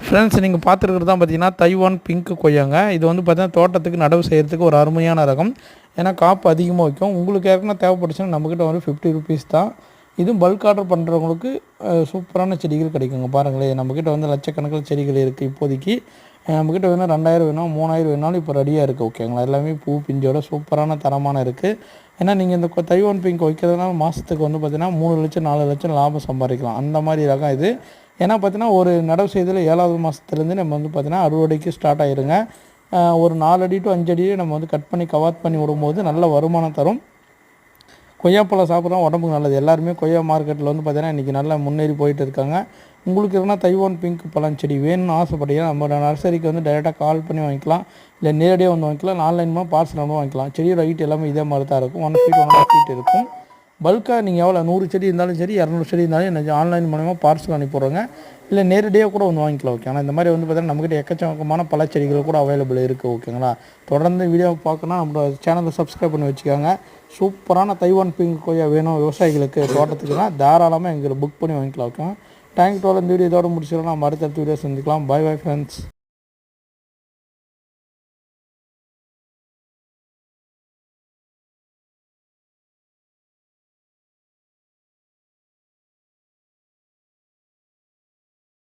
Friends நீங்கள் பார்த்துருக்கிறது தான் பார்த்தீங்கன்னா தைவான் பிங்க் கொய்யாங்க. இது வந்து பார்த்தீங்கன்னா தோட்டத்துக்கு நடவு செய்கிறதுக்கு ஒரு அருமையான ரகம். ஏன்னா காப்பு அதிகமாக வைக்கும். உங்களுக்கு ஏற்கனவே தேவைப்பட்டுச்சுன்னா நம்மக்கிட்ட வந்து 50 ருபீஸ் தான். இதுவும் பல்க் ஆர்டர் பண்ணுறவங்களுக்கு சூப்பரான செடிகள் கிடைக்குங்க. பாருங்களேன், நம்மக்கிட்ட வந்து லட்சக்கணக்கில் செடிகள் இருக்குது இப்போதைக்கு. நம்மக்கிட்ட வேணும் 2000 வேணும் 3000 வேணாலும் இப்போ ரெடியாக இருக்குது. ஓகேங்களா, எல்லாமே பூ பிஞ்சோட சூப்பரான தரமான இருக்குது. ஏன்னா நீங்கள் இந்த தைவான் பிங்க் வைக்கிறதுனால மாதத்துக்கு வந்து பார்த்திங்கன்னா 3 லட்சம் 4 லட்சம் லாபம் சம்பாதிக்கலாம். அந்த மாதிரி ரகம் இது. ஏன்னா பார்த்தீங்கன்னா ஒரு நடவு செய்தல் 7வது மாதத்துலேருந்து நம்ம வந்து பார்த்திங்கன்னா அறுவடைக்கு ஸ்டார்ட் ஆகிருங்க. ஒரு 4 அடி டு 5 அடியே நம்ம வந்து கட் பண்ணி கவாத் பண்ணி விடும்போது நல்ல வருமானம் தரும். கொய்யாப்பழம் சாப்பிட்றோம் உடம்புக்கு நல்லது. எல்லாருமே கொய்யா மார்க்கெட்டில் வந்து பார்த்திங்கன்னா இன்றைக்கி நல்லா முன்னேறி போயிட்டு இருக்காங்க. உங்களுக்கு எதுனா தைவான் பிங்க் பழம் செடி வேணும்னு ஆசைப்பட்டீங்கன்னா நம்ம நர்சரிக்கு வந்து டைரெக்டாக கால் பண்ணி வாங்கிக்கலாம். இல்லை நேரடியாக வந்து வாங்கிக்கலாம். ஆன்லைன் மூலம் பார்சல் வந்து வாங்கிக்கலாம். செடியோட ஹைட் எல்லாமே இதே மாதிரி தான் இருக்கும். 1 ஃபீட் 1.5 ஃபீட் இருக்கும். பல்காக நீங்கள் எவ்வளோ 100 செடி இருந்தாலும் சரி 200 செடி இருந்தாலும் என்ன ஆன்லைன் மூலமாக பார்சல் அனுப்பிடுறோங்க. இல்லை நேரடியாக கூட வந்து வாங்கிக்கலாம். ஓகே, ஆனால் இந்த மாதிரி வந்து பார்த்திங்கன்னா நம்மக்கிட்ட எக்கச்சக்கமான பழச்செடிகள் கூட அவைலபிள் இருக்குது. ஓகேங்களா, தொடர்ந்து வீடியோ பார்க்கணும் நம்மளோட சேனலை சப்ஸ்கிரைப் பண்ணி வச்சுக்கோங்க. சூப்பரான தைவான் பிங்க் கொய்யா வேணும் விவசாயிகளுக்கு தோட்டத்துக்குன்னா தாராளமாக எங்களை புக் பண்ணி வாங்கிக்கலாம். Okay, thank you. இந்த வீடியோ இதோட முடிச்சிடலாம். நம்ம அடுத்தடுத்த வீடியோ சந்திக்கலாம். Bye bye friends.